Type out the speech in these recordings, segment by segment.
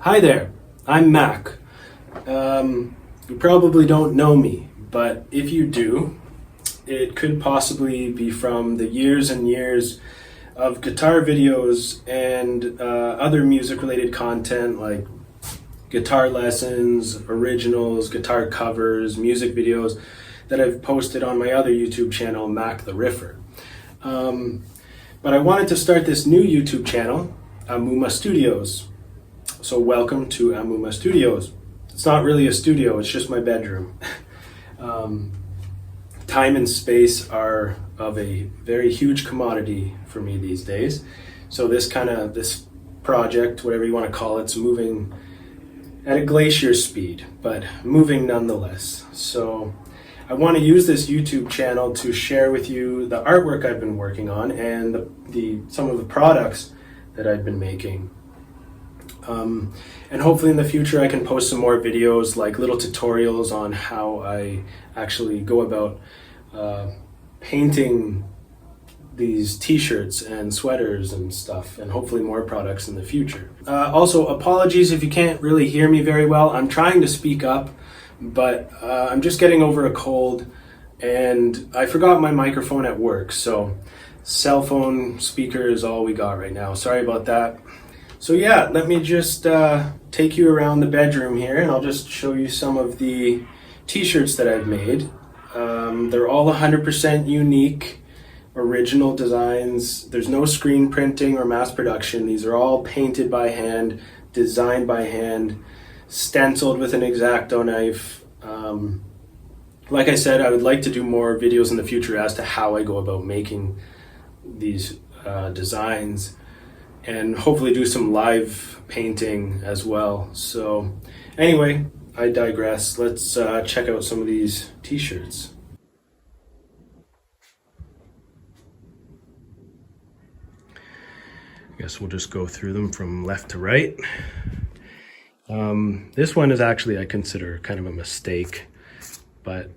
Hi there, I'm Mac. You probably don't know me, but if you do, it could possibly be from the years and years of guitar videos and other music related content like guitar lessons, originals, guitar covers, music videos that I've posted on my other YouTube channel, Mac the Riffer. But I wanted to start this new YouTube channel, Amuma Studios. So welcome to Amuma Studios. It's not really a studio, it's just my bedroom. Time and space are of a very huge commodity for me these days. So this project, whatever you want to call it, it's moving at a glacier speed, but moving nonetheless. So I want to use this YouTube channel to share with you the artwork I've been working on and some of the products that I've been making. And hopefully in the future I can post some more videos, like little tutorials on how I actually go about painting these t-shirts and sweaters and stuff, and hopefully more products in the future. Also, apologies if you can't really hear me very well. I'm trying to speak up, but I'm just getting over a cold and I forgot my microphone at work, so cell phone speaker is all we got right now. Sorry about that. So yeah, let me just take you around the bedroom here, and I'll just show you some of the t-shirts that I've made. They're all 100% unique, original designs. There's no screen printing or mass production. These are all painted by hand, designed by hand, stenciled with an X-Acto knife. Like I said, I would like to do more videos in the future as to how I go about making these designs, and hopefully do some live painting as well. So anyway, I digress. Let's check out some of these t-shirts. I guess we'll just go through them from left to right. This one is actually, I consider, kind of a mistake, but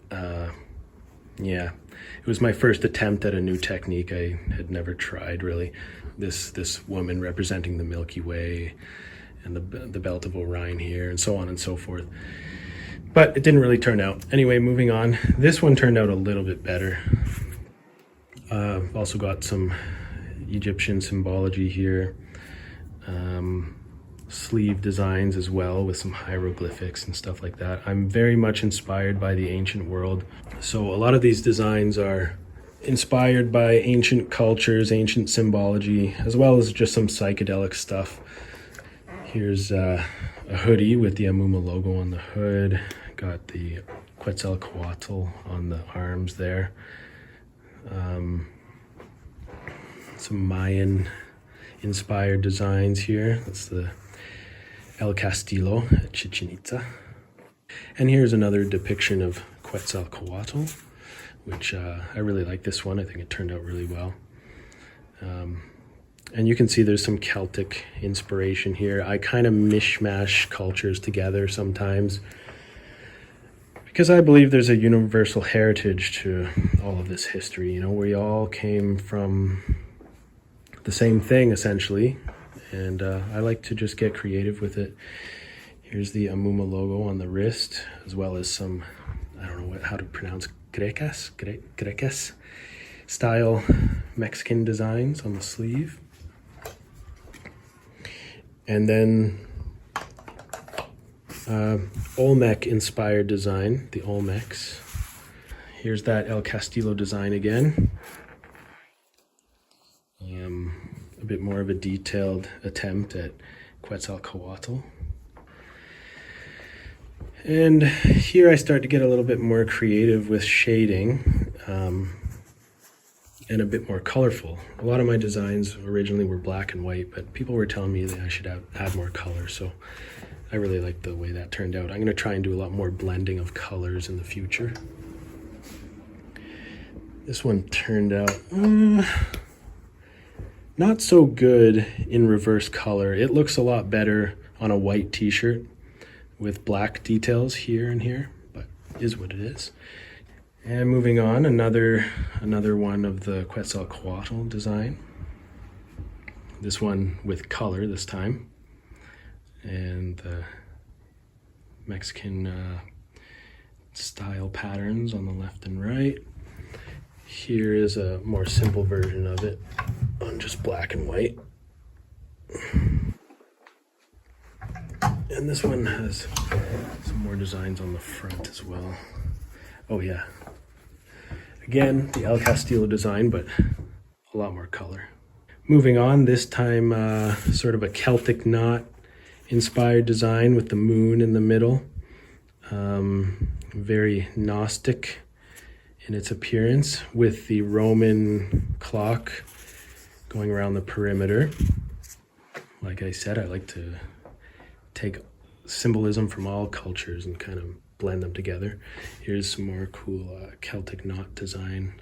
yeah, it was my first attempt at a new technique I had never tried really. This woman representing the Milky Way and the Belt of Orion here, and so on and so forth. But it didn't really turn out. Anyway, moving on. This one turned out a little bit better. Also got some Egyptian symbology here. Sleeve designs as well with some hieroglyphics and stuff like that. I'm very much inspired by the ancient world. So a lot of these designs are inspired by ancient cultures, ancient symbology, as well as just some psychedelic stuff. Here's a hoodie with the Amuma logo on the hood. Got the Quetzalcoatl on the arms there. Some Mayan inspired designs here. That's the El Castillo at Chichen Itza. And here's another depiction of Quetzalcoatl, which I really like this one. I think it turned out really well. And you can see there's some Celtic inspiration here. I kind of mishmash cultures together sometimes because I believe there's a universal heritage to all of this history. You know, we all came from the same thing essentially, and I like to just get creative with it. Here's the Amuma logo on the wrist, as well as some, I don't know how to pronounce Grecas style Mexican designs on the sleeve. And then Olmec inspired design, the Olmecs. Here's that El Castillo design again. A bit more of a detailed attempt at Quetzalcoatl. And here I start to get a little bit more creative with shading, and a bit more colorful. A lot of my designs originally were black and white, but people were telling me that I should add more color, so I really like the way that turned out. I'm going to try and do a lot more blending of colors in the future. This one turned out not so good in reverse color. It looks a lot better on a white t-shirt with black details here and here, but is what it is. And moving on, another one of the Quetzalcoatl design. This one with color this time. and the Mexican style patterns on the left and right. Here is a more simple version of it on just black and white. And this one has some more designs on the front as well. Oh yeah. Again, the El Castillo design, but a lot more color. Moving on, this time sort of a Celtic knot inspired design with the moon in the middle. Very Gnostic in its appearance, with the Roman clock going around the perimeter. Like I said, I like to take symbolism from all cultures and kind of blend them together. Here's some more cool Celtic knot design,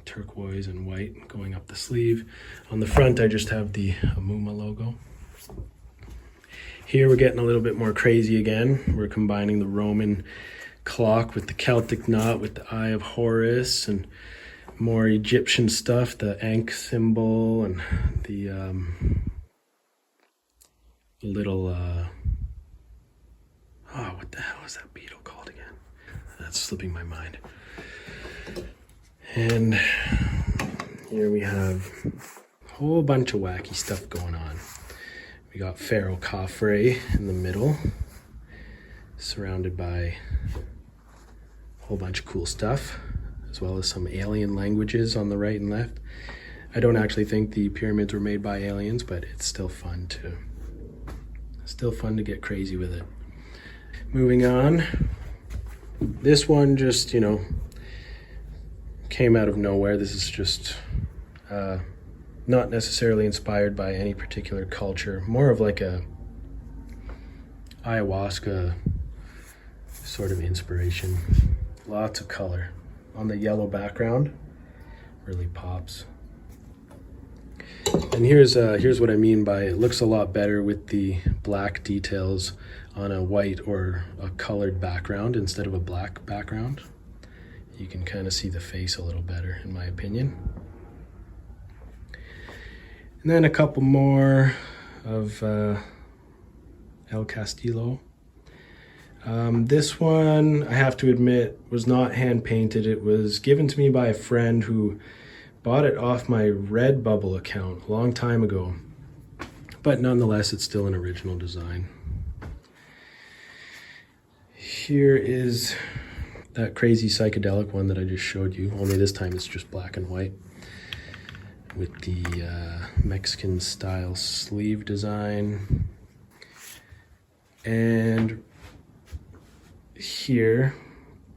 turquoise and white going up the sleeve. On the front, I just have the Amuma logo. Here we're getting a little bit more crazy again. We're combining the Roman clock with the Celtic knot, with the Eye of Horus, and more Egyptian stuff, the Ankh symbol, and the little, what the hell is that beetle called again? That's slipping my mind. And here we have a whole bunch of wacky stuff going on. We got Pharaoh Khafre in the middle, surrounded by a whole bunch of cool stuff, as well as some alien languages on the right and left. I don't actually think the pyramids were made by aliens, but it's still fun to get crazy with it. Moving on, this one just, came out of nowhere. This is just not necessarily inspired by any particular culture, more of like a ayahuasca sort of inspiration. Lots of color on the yellow background, really pops. And here's what I mean by it looks a lot better with the black details on a white or a colored background instead of a black background. You can kind of see the face a little better, in my opinion. And then a couple more of El Castillo. This one, I have to admit, was not hand painted. It was given to me by a friend who bought it off my Redbubble account a long time ago. But nonetheless, it's still an original design. Here is that crazy psychedelic one that I just showed you, only this time it's just black and white, with the Mexican style sleeve design. And here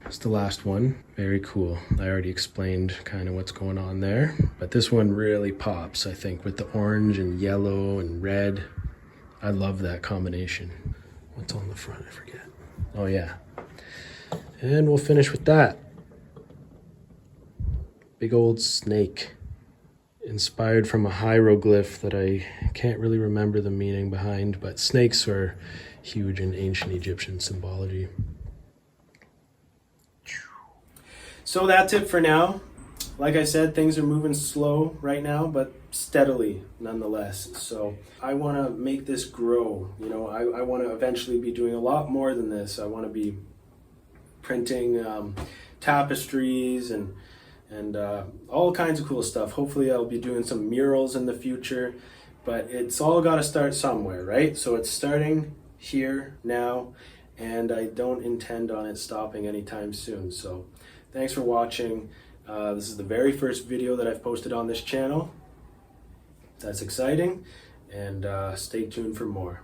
is the last one. Very cool. I already explained kind of what's going on there, but this one really pops, I think, with the orange and yellow and red. I love that combination. What's on the front? I forget. Oh yeah. And we'll finish with that. Big old snake, inspired from a hieroglyph that I can't really remember the meaning behind, but snakes are huge in ancient Egyptian symbology. So that's it for now. Like I said, things are moving slow right now, but steadily nonetheless. So I want to make this grow. I want to eventually be doing a lot more than this. I want to be printing tapestries and all kinds of cool stuff. Hopefully I'll be doing some murals in the future, but it's all got to start somewhere, right? So it's starting here now, and I don't intend on it stopping anytime soon. So thanks for watching. This is the very first video that I've posted on this channel. That's exciting, and stay tuned for more.